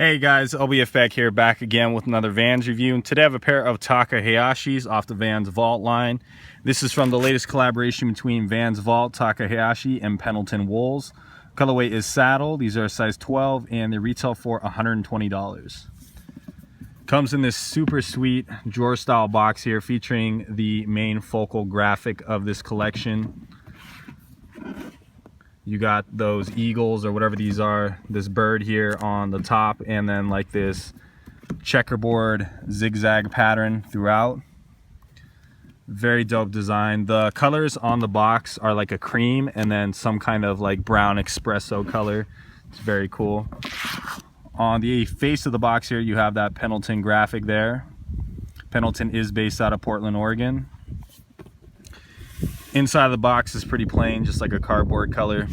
Hey guys, LBF here, back again with another Vans review. And today I have a pair of Taka Hayashis off the Vans Vault line. This is from the latest collaboration between Vans Vault, Taka Hayashi, and Pendleton Wools. Colorway is saddle. These are a size 12 and they retail for $120. Comes in this super sweet drawer style box here featuring the main focal graphic of this collection. You got those eagles or whatever these are, this bird here on the top, and then like this checkerboard zigzag pattern throughout. Very dope design. The colors on the box are like a cream and then some kind of like brown espresso color. It's very cool. On the face of the box here, you have that Pendleton graphic there. Pendleton is based out of Portland, Oregon. Inside of the box is pretty plain, just like a cardboard color.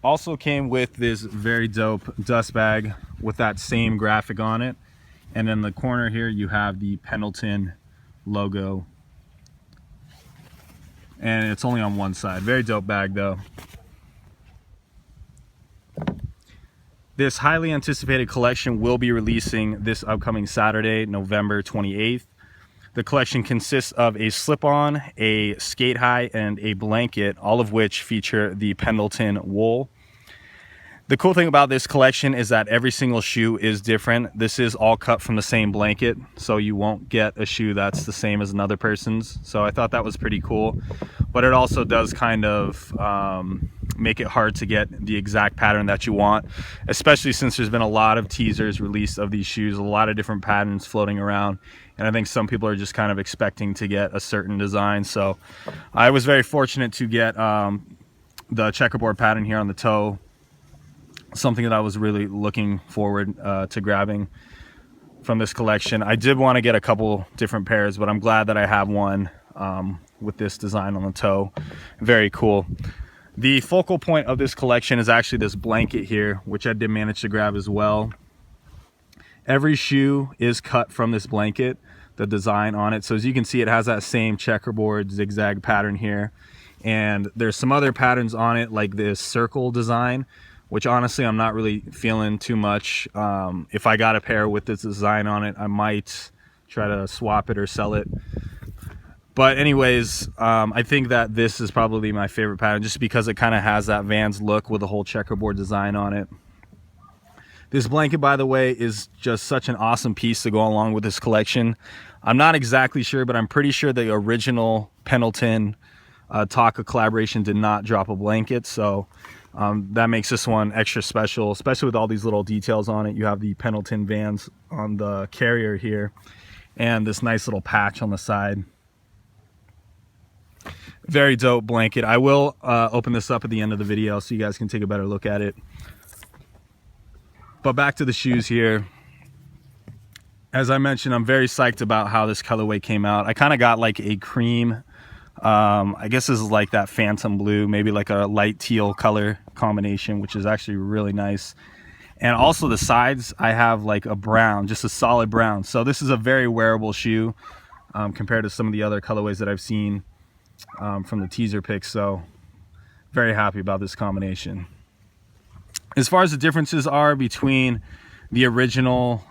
Also came with this very dope dust bag with that same graphic on it. And in the corner here, you have the Pendleton logo. And it's only on one side. Very dope bag though. This highly anticipated collection will be releasing this upcoming Saturday, November 28th. The collection consists of a slip-on, a skate high, and a blanket, all of which feature the Pendleton wool. The cool thing about this collection is that every single shoe is different. This is all cut from the same blanket, so you won't get a shoe that's the same as another person's. So I thought that was pretty cool. But it also does kind of make it hard to get the exact pattern that you want, especially since there's been a lot of teasers released of these shoes, a lot of different patterns floating around. And I think some people are just kind of expecting to get a certain design. So I was very fortunate to get the checkerboard pattern here on the toe. Something that I was really looking forward to grabbing from this collection. I did want to get a couple different pairs, but I'm glad that I have one with this design on the toe. Very cool. The focal point of this collection is actually this blanket here, which I did manage to grab as well. Every shoe is cut from this blanket, the design on it. So as you can see, it has that same checkerboard zigzag pattern here. And there's some other patterns on it, like this circle design, which honestly I'm not really feeling too much. If I got a pair with this design on it, I might try to swap it or sell it. But anyways, I think that this is probably my favorite pattern just because it kind of has that Vans look with the whole checkerboard design on it. This blanket, by the way, is just such an awesome piece to go along with this collection. I'm not exactly sure, but I'm pretty sure the original Pendleton Taka collaboration did not drop a blanket. So that makes this one extra special, especially with all these little details on it. You have the Pendleton Vans on the carrier here and this nice little patch on the side. Very dope blanket. I will open this up at the end of the video so you guys can take a better look at it. But back to the shoes here. As I mentioned, I'm very psyched about how this colorway came out. I kind of got like a cream, I guess this is like that phantom blue, maybe like a light teal color combination, which is actually really nice. And also the sides, I have like a brown, just a solid brown. So this is a very wearable shoe compared to some of the other colorways that I've seen from the teaser pics. So very happy about this combination. As far as the differences are between the original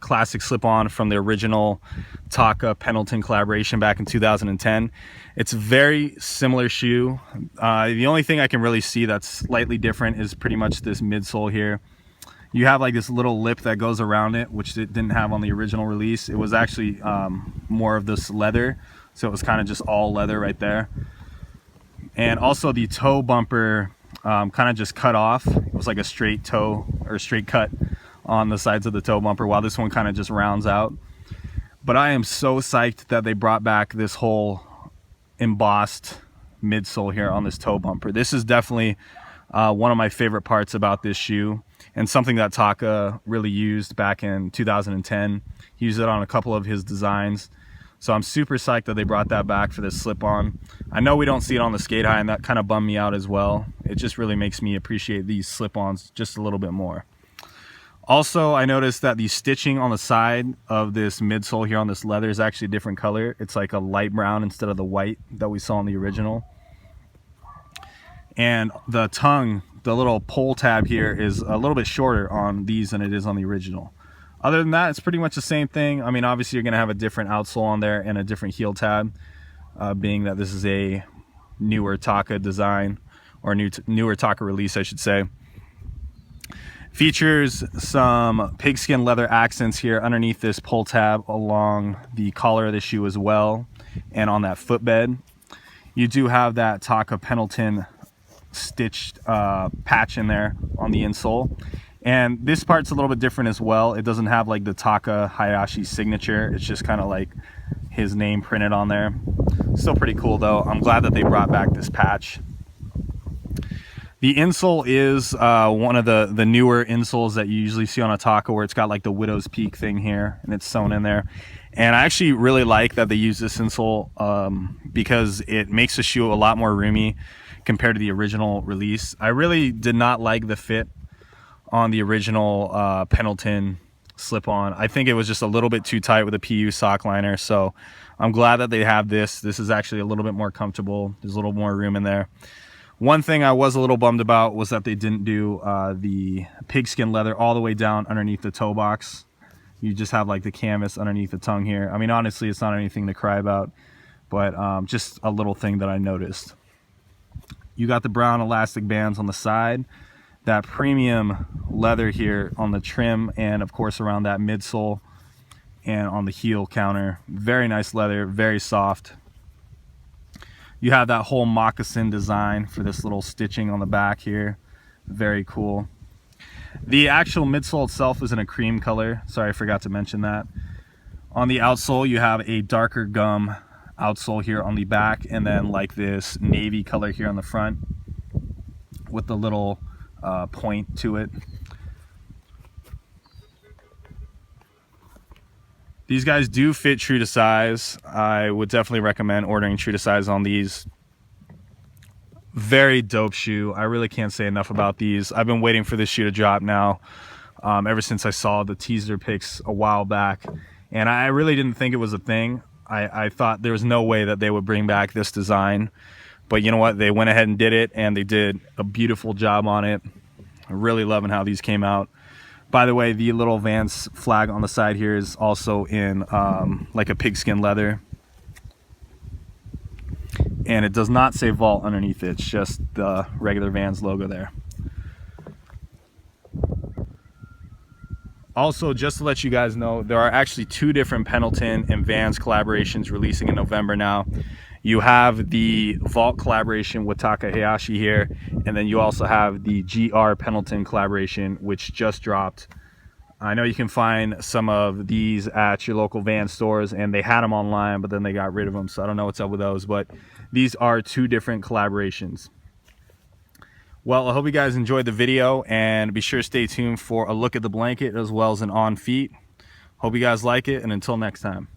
classic slip-on from the original Taka Pendleton collaboration back in 2010, it's a very similar shoe. The only thing I can really see that's slightly different is pretty much this midsole here. You have like this little lip that goes around it, which it didn't have on the original release. It was actually more of this leather, so it was kind of just all leather right there. And also the toe bumper kind of just cut off. It was like a straight toe or straight cut on the sides of the toe bumper, while this one kind of just rounds out. But I am so psyched that they brought back this whole embossed midsole here on this toe bumper. This is definitely one of my favorite parts about this shoe, and something that Taka really used back in 2010. He used it on a couple of his designs. So I'm super psyched that they brought that back for this slip-on. I know we don't see it on the skate high, and that kind of bummed me out as well. It just really makes me appreciate these slip-ons just a little bit more. Also, I noticed that the stitching on the side of this midsole here on this leather is actually a different color. It's like a light brown instead of the white that we saw in the original. And the tongue the little pull tab here is a little bit shorter on these than it is on the original. Other than that, it's pretty much the same thing. I mean, obviously you're going to have a different outsole on there and a different heel tab, being that this is a newer Taka design, or newer Taka release, I should say. Features some pigskin leather accents here underneath this pull tab along the collar of the shoe as well, and on that footbed. You do have that Taka Pendleton stitched patch in there on the insole. And this part's a little bit different as well. It doesn't have like the Taka Hayashi signature. It's just kind of like his name printed on there. Still pretty cool though. I'm glad that they brought back this patch. The insole is one of the newer insoles that you usually see on a Taka, where it's got like the widow's peak thing here and it's sewn in there. And I actually really like that they use this insole because it makes the shoe a lot more roomy compared to the original release. I really did not like the fit on the original Pendleton slip-on. I think it was just a little bit too tight with a PU sock liner, so I'm glad that they have this. This is actually a little bit more comfortable. There's a little more room in there. One thing I was a little bummed about was that they didn't do the pigskin leather all the way down underneath the toe box. You just have like the canvas underneath the tongue here. I mean, honestly, it's not anything to cry about, but just a little thing that I noticed. You got the brown elastic bands on the side, that premium leather here on the trim, and of course around that midsole and on the heel counter. Very nice leather, very soft. You have that whole moccasin design for this little stitching on the back here. Very cool. The actual midsole itself is in a cream color. Sorry, I forgot to mention that. On the outsole, you have a darker gum outsole here on the back, and then like this navy color here on the front with the little point to it. These guys do fit true to size. I would definitely recommend ordering true to size on these. Very dope shoe. I really can't say enough about these. I've been waiting for this shoe to drop now ever since I saw the teaser pics a while back, and I really didn't think it was a thing. I thought there was no way that they would bring back this design, but you know what, they went ahead and did it, and they did a beautiful job on it. I'm really loving how these came out. By the way, the little Vans flag on the side here is also in like a pigskin leather, and it does not say Vault underneath it. It's just the regular Vans logo there. Also, just to let you guys know, there are actually two different Pendleton and Vans collaborations releasing in November now. You have the Vault collaboration with Taka Hayashi here, and then you also have the GR Pendleton collaboration, which just dropped. I know you can find some of these at your local Vans stores, and they had them online, but then they got rid of them, so I don't know what's up with those, but these are two different collaborations. Well, I hope you guys enjoyed the video, and be sure to stay tuned for a look at the blanket as well as an on feet. Hope you guys like it, and until next time.